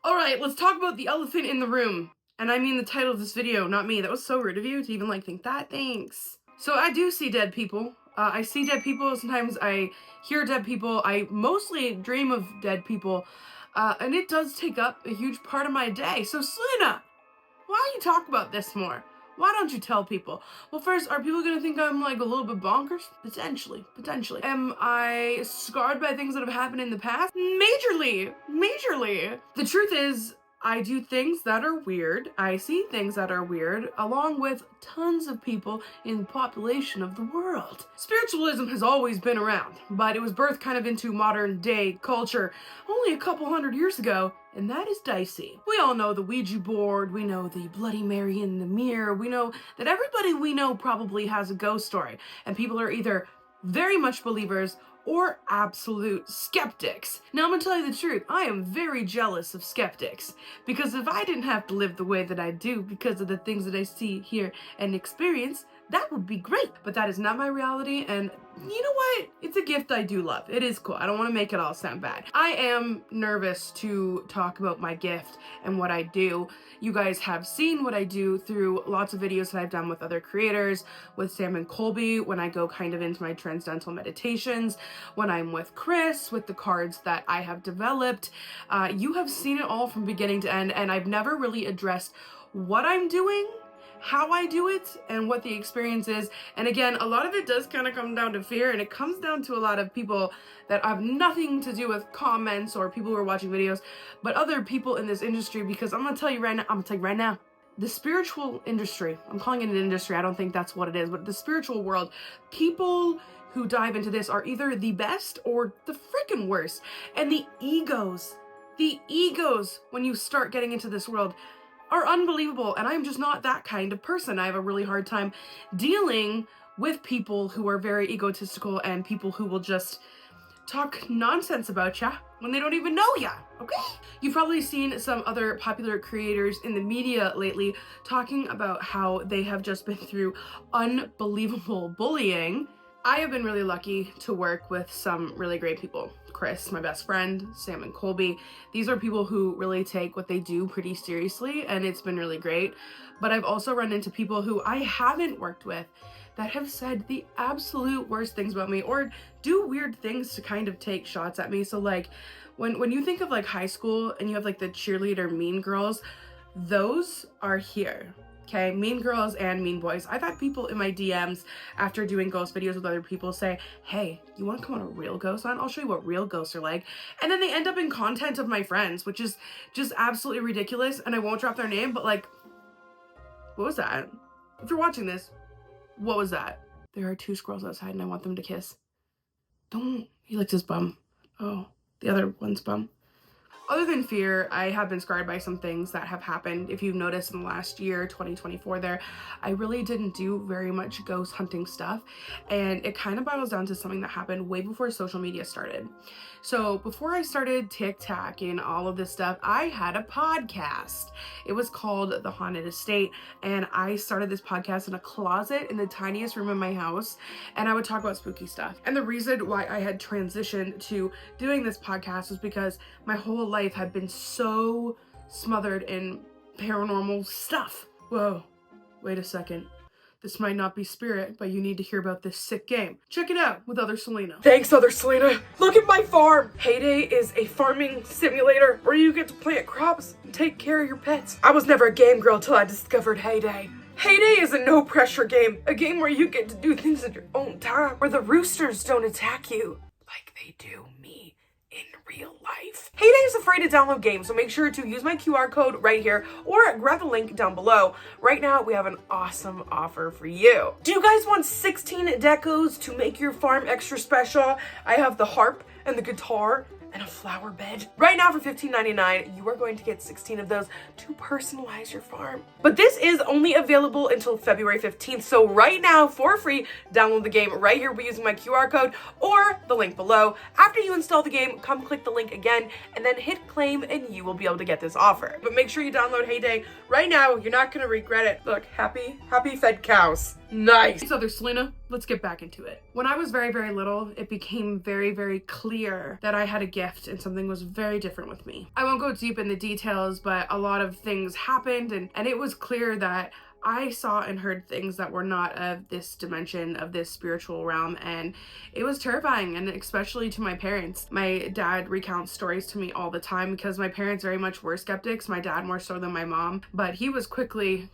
Alright, let's talk about the elephant in the room. And I mean the title of this video, not me. That was so rude of you to even think that. Thanks. So I do see dead people. I see dead people. Sometimes I hear dead people. I mostly dream of dead people. And it does take up a huge part of my day. So Selena, why don't you talk about this more? Why don't you tell people? Well, first, are people gonna think I'm like a little bit bonkers? Potentially. Am I scarred by things that have happened in the past? Majorly. The truth is, I do things that are weird. I see things that are weird, along with tons of people in the population of the world. Spiritualism has always been around, but it was birthed kind of into modern day culture only a couple hundred years ago, and that is dicey. We all know the Ouija board, we know the Bloody Mary in the mirror, we know that everybody we know probably has a ghost story, and people are either very much believers or absolute skeptics. Now I'm gonna tell you the truth, I am very jealous of skeptics, because if I didn't have to live the way that I do because of the things that I see, hear, and experience, that would be great. But that is not my reality, and you know what? It's a gift I do love. It is cool. I don't want to make it all sound bad. I am nervous to talk about my gift and what I do. You guys have seen what I do through lots of videos that I've done with other creators, with Sam and Colby, when I go kind of into my transcendental meditations, when I'm with Chris, with the cards that I have developed. You have seen it all from beginning to end, and I've never really addressed what I'm doing, how I do it, and what the experience is. And again, a lot of it does kind of come down to fear, and it comes down to a lot of people that have nothing to do with comments or people who are watching videos, but other people in this industry, because I'm gonna tell you right now, the spiritual industry, I'm calling it an industry, I don't think that's what it is, but the spiritual world, people who dive into this are either the best or the freaking worst. And the egos when you start getting into this world are unbelievable, and I'm just not that kind of person. I have a really hard time dealing with people who are very egotistical and people who will just talk nonsense about ya when they don't even know ya, okay? You've probably seen some other popular creators in the media lately talking about how they have just been through unbelievable bullying. I have been really lucky to work with some really great people. Chris, my best friend, Sam and Colby. These are people who really take what they do pretty seriously, and it's been really great. But I've also run into people who I haven't worked with that have said the absolute worst things about me, or do weird things to kind of take shots at me. So like, when you think of like high school and you have like the cheerleader mean girls, those are here. Okay, mean girls and mean boys. I've had people in my DMs after doing ghost videos with other people say, hey, you want to come on a real ghost hunt? I'll show you what real ghosts are like. And then they end up in content of my friends, which is just absolutely ridiculous. And I won't drop their name, but like, what was that? If you're watching this, what was that? There are 2 squirrels outside and I want them to kiss. Don't. He licked his bum. Oh, the other one's bum. Other than fear, I have been scarred by some things that have happened. If you've noticed in the last year, 2024 there, I really didn't do very much ghost hunting stuff. And it kind of boils down to something that happened way before social media started. So before I started TikTok and all of this stuff, I had a podcast. It was called The Haunted Estate. And I started this podcast in a closet in the tiniest room in my house. And I would talk about spooky stuff. And the reason why I had transitioned to doing this podcast was because my whole life had been so smothered in paranormal stuff. Whoa, wait a second. This might not be spirit, but you need to hear about this sick game. Check it out with Other Selena. Thanks, Other Selena. Look at my farm. Heyday is a farming simulator where you get to plant crops and take care of your pets. I was never a game girl till I discovered Heyday. Heyday is a no-pressure game, a game where you get to do things at your own time, where the roosters don't attack you like they do me in real life. Heyday is a free to download game, so make sure to use my QR code right here or grab the link down below. Right now, we have an awesome offer for you. Do you guys want 16 decos to make your farm extra special? I have the harp and the guitar and a flower bed. Right now for $15.99, you are going to get 16 of those to personalize your farm. But this is only available until February 15th. So right now, for free, download the game right here by using my QR code or the link below. After you install the game, come click the link again and then hit claim and you will be able to get this offer. But make sure you download Heyday right now. You're not gonna regret it. Look, happy fed cows. Nice. So there's Selena. let's get back into it. When I was very, very little, it became very, very clear that I had a gift and something was very different with me. I won't go deep in the details, but a lot of things happened, and it was clear that I saw and heard things that were not of this dimension, of this spiritual realm, and it was terrifying, and especially to my parents. My dad recounts stories to me all the time because my parents very much were skeptics, my dad more so than my mom, but he was quickly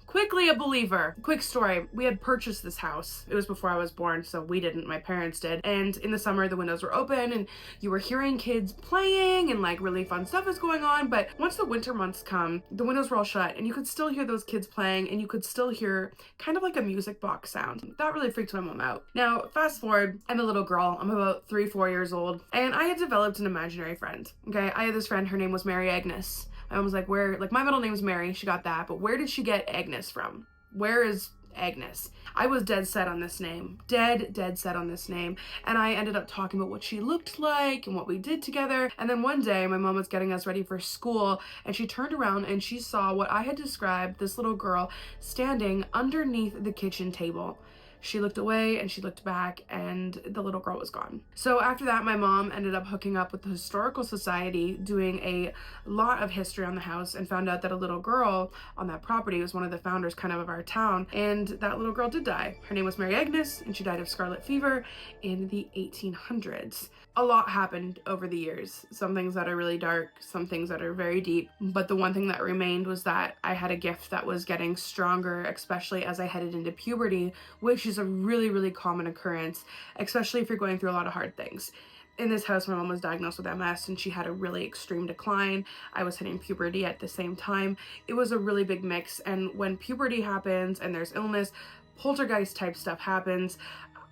a believer. Quick story, we had purchased this house. It was before I was born, so we didn't, my parents did, and in the summer the windows were open and you were hearing kids playing and like really fun stuff is going on, but once the winter months come, the windows were all shut and you could still hear those kids playing and you could still hear kind of like a music box sound. That really freaked my mom out. Now, fast forward, I'm a little girl. I'm about 3-4 years old, and I had developed an imaginary friend. Okay, I had this friend, her name was Mary Agnes. My mom was like, where, like my middle name's Mary, she got that, but where did she get Agnes from? Where is Agnes? I was dead set on this name. Dead set on this name. And I ended up talking about what she looked like and what we did together. And then one day my mom was getting us ready for school and she turned around and she saw what I had described, this little girl standing underneath the kitchen table. She looked away and she looked back and the little girl was gone. So after that, my mom ended up hooking up with the Historical Society, doing a lot of history on the house, and found out that a little girl on that property was one of the founders kind of our town, and that little girl did die. Her name was Mary Agnes and she died of scarlet fever in the 1800s. A lot happened over the years. Some things that are really dark, some things that are very deep, but the one thing that remained was that I had a gift that was getting stronger, especially as I headed into puberty, which is a really, really common occurrence, especially if you're going through a lot of hard things. In this house, my mom was diagnosed with MS and she had a really extreme decline. I was hitting puberty at the same time. It was a really big mix, and when puberty happens and there's illness, poltergeist type stuff happens.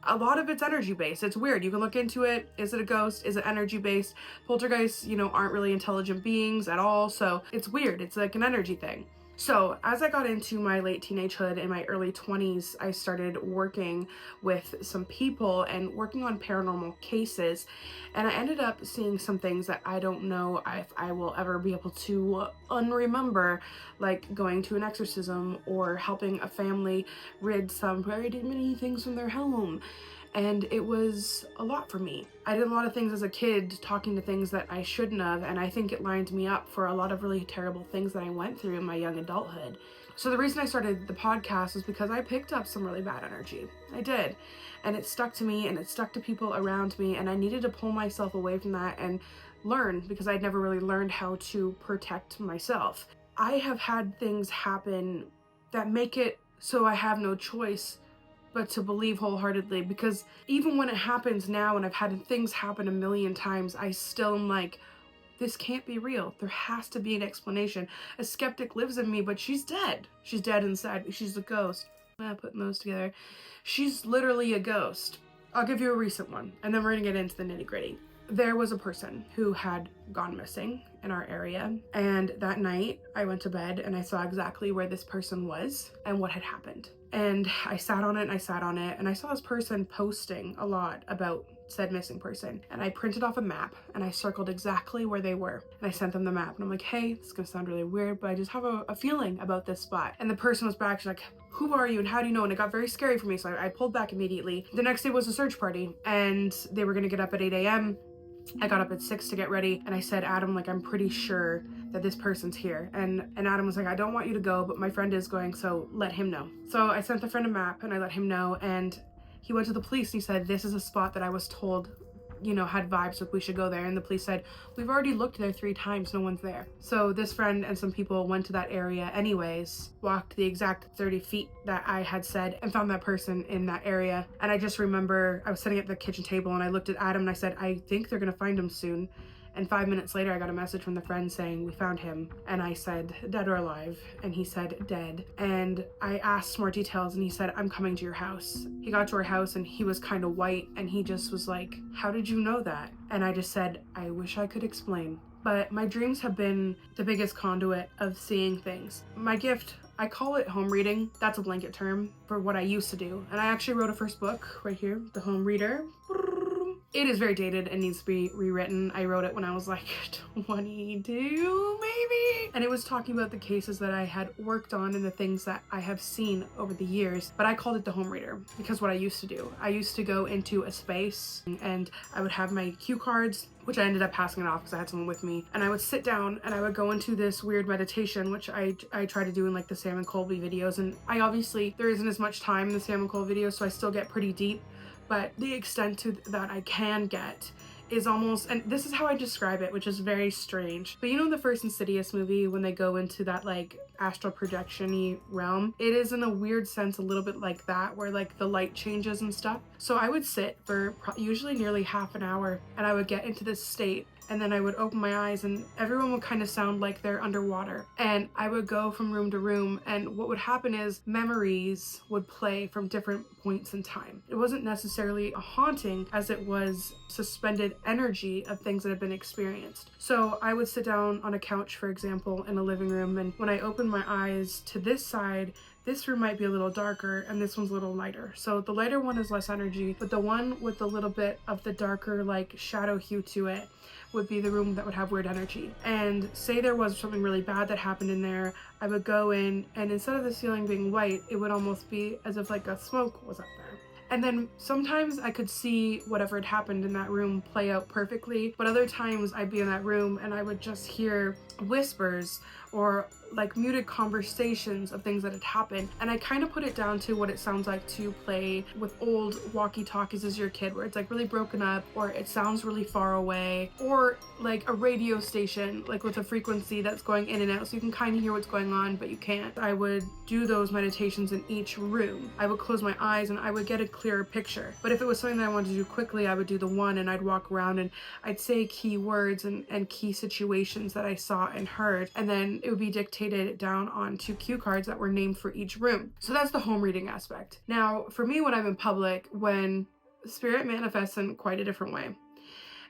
A lot of it's energy based. It's weird. You can look into it. Is it a ghost? Is it energy based? Poltergeists, aren't really intelligent beings at all. So it's weird. It's like an energy thing. So as I got into my late teenagehood and my early 20s, I started working with some people and working on paranormal cases. And I ended up seeing some things that I don't know if I will ever be able to unremember, like going to an exorcism or helping a family rid some very many things from their home. And it was a lot for me. I did a lot of things as a kid, talking to things that I shouldn't have, and I think it lined me up for a lot of really terrible things that I went through in my young adulthood. So the reason I started the podcast was because I picked up some really bad energy. I did. And it stuck to me and it stuck to people around me, and I needed to pull myself away from that and learn, because I'd never really learned how to protect myself. I have had things happen that make it so I have no choice but to believe wholeheartedly, because even when it happens now and I've had things happen a million times, I still am like, this can't be real. There has to be an explanation. A skeptic lives in me, but she's dead. She's dead inside. She's a ghost. Putting those together. She's literally a ghost. I'll give you a recent one, and then we're gonna get into the nitty-gritty. There was a person who had gone missing in our area, and that night I went to bed and I saw exactly where this person was and what had happened. And I sat on it and I sat on it, and I saw this person posting a lot about said missing person, and I printed off a map and I circled exactly where they were, and I sent them the map, and I'm like, hey, this is gonna sound really weird, but I just have a feeling about this spot. And the person was back, she's like, who are you and how do you know? And it got very scary for me, so I pulled back immediately. The next day was a search party and they were gonna get up at 8 a.m. I got up at 6 to get ready, and I said, Adam, like, I'm pretty sure that this person's here. And Adam was like, I don't want you to go, but my friend is going, so let him know. So I sent the friend a map and I let him know, and he went to the police and he said, this is a spot that I was told, had vibes like we should go there. And the police said, we've already looked there 3 times, no one's there. So this friend and some people went to that area anyways, walked the exact 30 feet that I had said, and found that person in that area. And I just remember I was sitting at the kitchen table and I looked at Adam and I said, I think they're gonna find him soon. And 5 minutes later, I got a message from the friend saying, we found him. And I said, dead or alive? And he said, dead. And I asked more details and he said, I'm coming to your house. He got to our house and he was kind of white, and he just was like, how did you know that? And I just said, I wish I could explain. But my dreams have been the biggest conduit of seeing things. My gift, I call it home reading. That's a blanket term for what I used to do. And I actually wrote a first book right here, The Home Reader. It is very dated and needs to be rewritten. I wrote it when I was like 22 maybe, and it was talking about the cases that I had worked on and the things that I have seen over the years, but I called it the home reader because what I used to do, I used to go into a space and I would have my cue cards, which I ended up passing it off because I had someone with me, and I would sit down and I would go into this weird meditation, which I try to do in like the Sam and Colby videos, and I obviously, there isn't as much time in the Sam and Colby videos, so I still get pretty deep, but the extent to that I can get is almost, and this is how I describe it, which is very strange, but you know the first Insidious movie when they go into that like astral projection-y realm? It is in a weird sense a little bit like that, where like the light changes and stuff. So I would sit for usually nearly half an hour and I would get into this state, and then I would open my eyes and everyone would kind of sound like they're underwater, and I would go from room to room, and what would happen is memories would play from different points in time. It wasn't necessarily a haunting as it was suspended energy of things that have been experienced. So I would sit down on a couch, for example, in a living room, and when I opened my eyes to this side, this room might be a little darker and this one's a little lighter. So the lighter one is less energy, but the one with a little bit of the darker like shadow hue to it would be the room that would have weird energy. And say there was something really bad that happened in there, I would go in, and instead of the ceiling being white, it would almost be as if like a smoke was up there. And then sometimes I could see whatever had happened in that room play out perfectly, but other times I'd be in that room and I would just hear whispers or like muted conversations of things that had happened. And I kind of put it down to what it sounds like to play with old walkie-talkies as your kid, where it's like really broken up, or it sounds really far away, or like a radio station like with a frequency that's going in and out, so you can kind of hear what's going on but you can't. I would do those meditations in each room. I would close my eyes and I would get a clearer picture, but if it was something that I wanted to do quickly, I would do the one and I'd walk around and I'd say key words and key situations that I saw and heard, and then it would be dictated down onto cue cards that were named for each room. So that's the home reading aspect. Now for me, when I'm in public, when spirit manifests in quite a different way,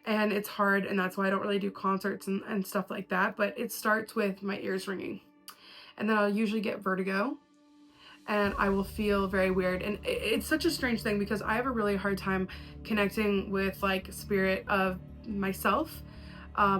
and it's hard, and that's why I don't really do concerts and stuff like that, but it starts with my ears ringing, and then I'll usually get vertigo and I will feel very weird. And it's such a strange thing because I have a really hard time connecting with like spirit of myself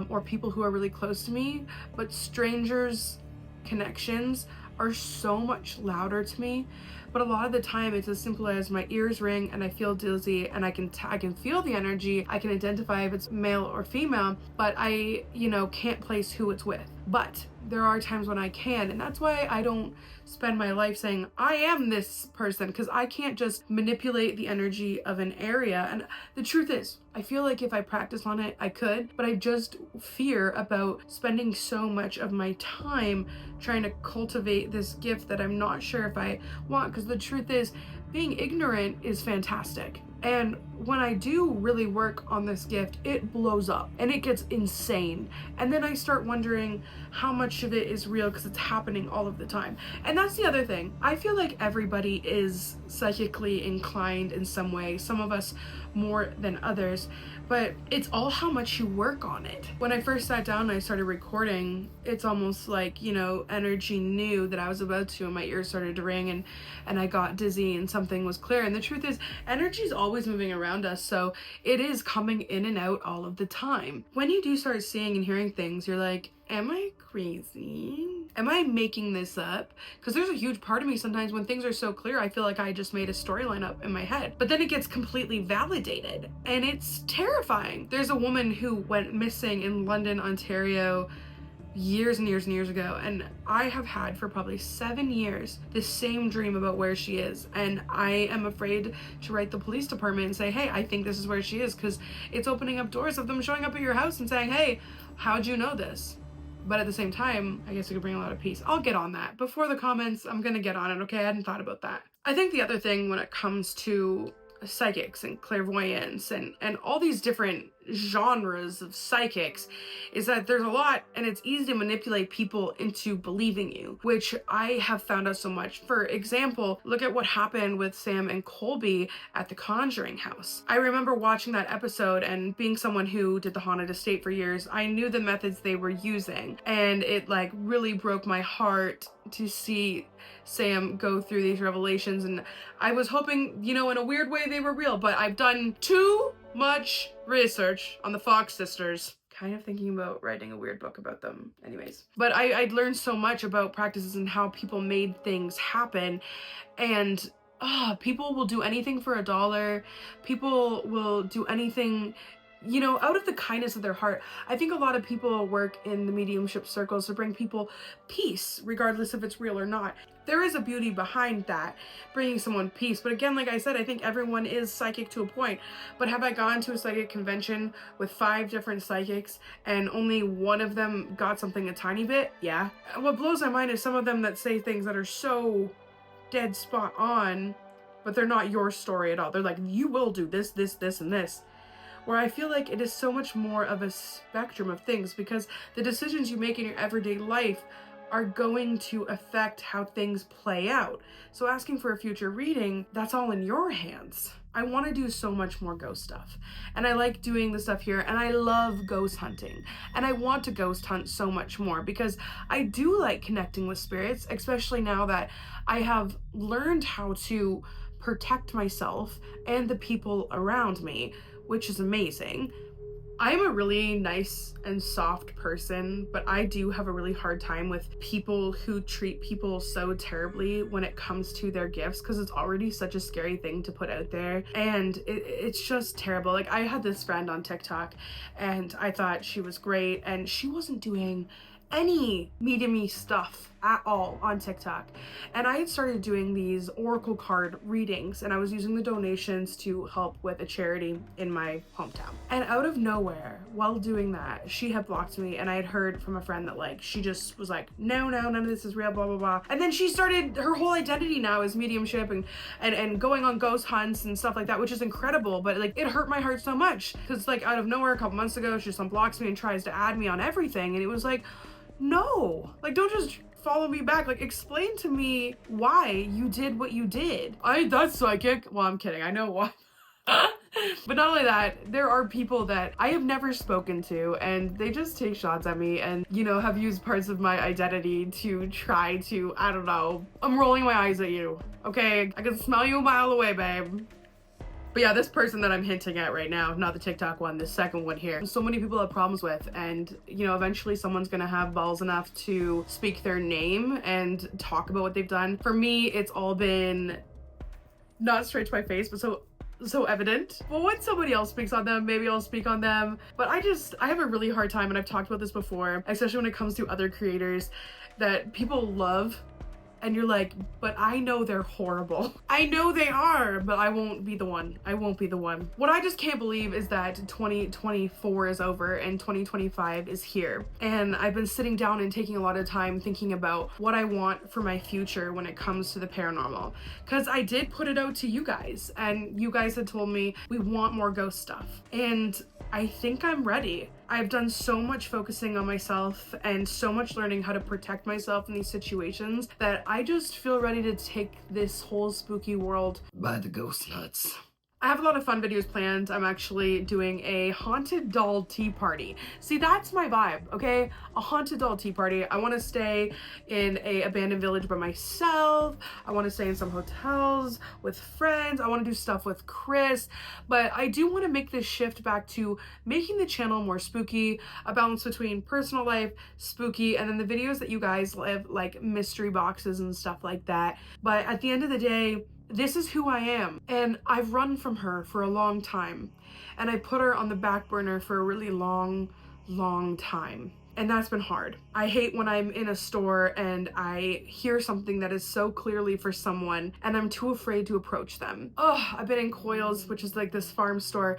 or people who are really close to me, but strangers' connections are so much louder to me. But a lot of the time it's as simple as my ears ring and I feel dizzy, and I can feel the energy. I can identify if it's male or female, but I, can't place who it's with. But there are times when I can, and that's why I don't spend my life saying I am this person, because I can't just manipulate the energy of an area. And the truth is, I feel like if I practice on it, I could, but I just fear about spending so much of my time trying to cultivate this gift that I'm not sure if I want, because the truth is, being ignorant is fantastic. And when I do really work on this gift, it blows up and it gets insane. And then I start wondering how much of it is real because it's happening all of the time. And that's the other thing. I feel like everybody is psychically inclined in some way, some of us more than others, but it's all how much you work on it. When I first sat down and I started recording, it's almost like, energy knew that I was about to, and my ears started to ring and I got dizzy and something was clear. And the truth is, energy is always moving around us, so it is coming in and out all of the time. When you do start seeing and hearing things, you're like, am I crazy? Am I making this up? Because there's a huge part of me sometimes when things are so clear, I feel like I just made a storyline up in my head. But then it gets completely validated and it's terrifying. There's a woman who went missing in London, Ontario, years and years and years ago, and I have had for probably 7 years the same dream about where she is, and I am afraid to write the police department and say, hey, I think this is where she is, because it's opening up doors of them showing up at your house and saying, hey, how'd you know this? But at the same time, I guess it could bring a lot of peace. I'll get on that. Before the comments, I'm gonna get on it, okay? I hadn't thought about that. I think the other thing when it comes to psychics and clairvoyance and all these different genres of psychics is that there's a lot, and it's easy to manipulate people into believing you, which I have found out so much. For example, look at what happened with Sam and Colby at the Conjuring house. I remember watching that episode, and being someone who did the haunted estate for years, I knew the methods they were using, and it like really broke my heart to see Sam go through these revelations. And I was hoping, in a weird way they were real, but I've done 2 much research on the Fox sisters. Kind of thinking about writing a weird book about them. Anyways. But I'd learned so much about practices and how people made things happen. And people will do anything for $1. People will do anything, you know, out of the kindness of their heart. I think a lot of people work in the mediumship circles to bring people peace, regardless if it's real or not. There is a beauty behind that, bringing someone peace. But again, like I said, I think everyone is psychic to a point. But have I gone to a psychic convention with 5 different psychics and only one of them got something a tiny bit? Yeah. What blows my mind is some of them that say things that are so dead spot on, but they're not your story at all. They're like, you will do this, this, this, and this. Where I feel like it is so much more of a spectrum of things, because the decisions you make in your everyday life are going to affect how things play out. So asking for a future reading, that's all in your hands. I want to do so much more ghost stuff, and I like doing the stuff here, and I love ghost hunting, and I want to ghost hunt so much more because I do like connecting with spirits, especially now that I have learned how to protect myself and the people around me, which is amazing. I'm a really nice and soft person, but I do have a really hard time with people who treat people so terribly when it comes to their gifts, because it's already such a scary thing to put out there, and it's just terrible. Like, I had this friend on TikTok and I thought she was great, and she wasn't doing any medium-y stuff at all on TikTok. And I had started doing these oracle card readings, and I was using the donations to help with a charity in my hometown. And out of nowhere, while doing that, she had blocked me, and I had heard from a friend that, like, she just was like, no, none of this is real, blah, blah, blah. And then she started, her whole identity now is mediumship and going on ghost hunts and stuff like that, which is incredible. But like, it hurt my heart so much, because like out of nowhere a couple months ago, she just unblocks me and tries to add me on everything. And it was like, no, like, don't just follow me back. Like, explain to me why you did what you did. That's psychic. Well, I'm kidding. I know why. But not only that, there are people that I have never spoken to, and they just take shots at me and, you know, have used parts of my identity to try to, I don't know. I'm rolling my eyes at you, okay? I can smell you a mile away, babe. But yeah, this person that I'm hinting at right now, not the TikTok one, the second one here, so many people have problems with, and you know, eventually someone's gonna have balls enough to speak their name and talk about what they've done. For me, it's all been not straight to my face, but so evident. Well, when somebody else speaks on them, maybe I'll speak on them. But I have a really hard time, and I've talked about this before, especially when it comes to other creators that people love, and you're like, but I know they're horrible. I know they are, but I won't be the one. I won't be the one. What I just can't believe is that 2024 is over and 2025 is here. And I've been sitting down and taking a lot of time thinking about what I want for my future when it comes to the paranormal. Because I did put it out to you guys, and you guys had told me we want more ghost stuff. And I think I'm ready. I've done so much focusing on myself and so much learning how to protect myself in these situations that I just feel ready to take this whole spooky world by the ghost nuts. I have a lot of fun videos planned. I'm actually doing a haunted doll tea party. See, that's my vibe, okay? A haunted doll tea party. I want to stay in a abandoned village by myself. I want to stay in some hotels with friends. I want to do stuff with Chris. But I do want to make this shift back to making the channel more spooky, a balance between personal life, spooky, and then the videos that you guys live, like mystery boxes and stuff like that. But at the end of the day, this is who I am, and I've run from her for a long time, and I put her on the back burner for a really long time, and that's been hard. I hate when I'm in a store and I hear something that is so clearly for someone and I'm too afraid to approach them. Oh, I've been in Coils, which is like this farm store,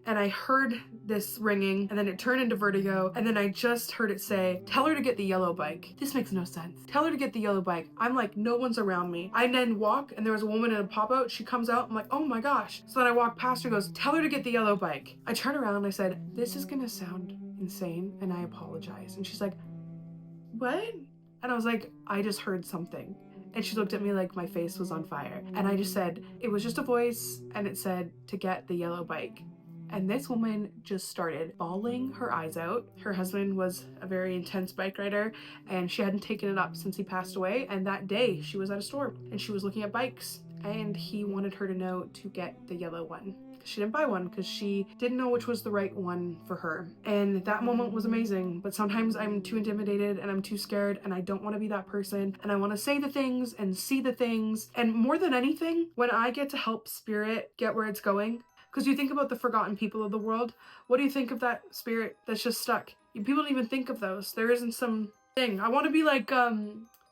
and I heard this ringing, and then it turned into vertigo, and then I just heard it say, tell her to get the yellow bike. This makes no sense. Tell her to get the yellow bike. I'm like, no one's around me. I then walk, and there was a woman in a pop-out. She comes out. I'm like, oh my gosh. So then I walk past her, goes, tell her to get the yellow bike. I turn around and I said, this is gonna sound insane, and I apologize. And she's like, what? And I was like, I just heard something. And she looked at me like my face was on fire. And I just said, it was just a voice, and it said to get the yellow bike. And this woman just started bawling her eyes out. Her husband was a very intense bike rider, and she hadn't taken it up since he passed away. And that day she was at a store and she was looking at bikes, and he wanted her to know to get the yellow one. She didn't buy one because she didn't know which was the right one for her. And that moment was amazing. But sometimes I'm too intimidated and I'm too scared and I don't want to be that person. And I want to say the things and see the things. And more than anything, when I get to help spirit get where it's going, because you think about the forgotten people of the world, what do you think of that spirit that's just stuck? People don't even think of those. There isn't some thing. I want to be like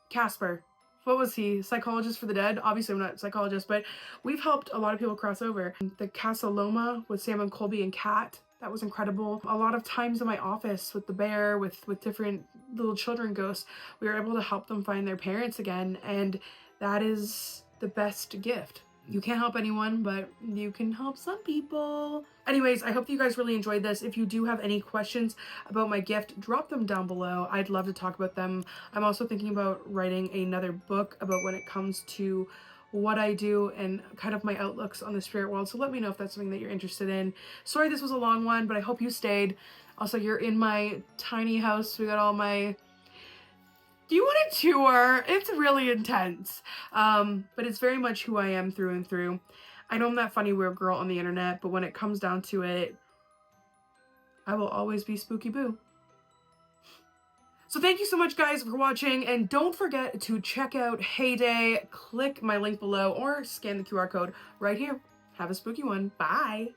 Casper. What was he? Psychologist for the Dead? Obviously I'm not a psychologist, but we've helped a lot of people cross over. The Casa Loma with Sam and Colby and Kat, that was incredible. A lot of times in my office with the bear, with different little children ghosts, we were able to help them find their parents again, and that is the best gift. You can't help anyone, but you can help some people. Anyways, I hope that you guys really enjoyed this. If you do have any questions about my gift, drop them down below. I'd love to talk about them. I'm also thinking about writing another book about when it comes to what I do and kind of my outlooks on the spirit world. So let me know if that's something that you're interested in. Sorry this was a long one, but I hope you stayed. Also, you're in my tiny house. We got all my... Do you want a tour? It's really intense. But it's very much who I am through and through. I know I'm that funny weird girl on the internet, but when it comes down to it, I will always be Spooky Boo. So thank you so much, guys, for watching, and don't forget to check out Heyday. Click my link below or scan the QR code right here. Have a spooky one. Bye.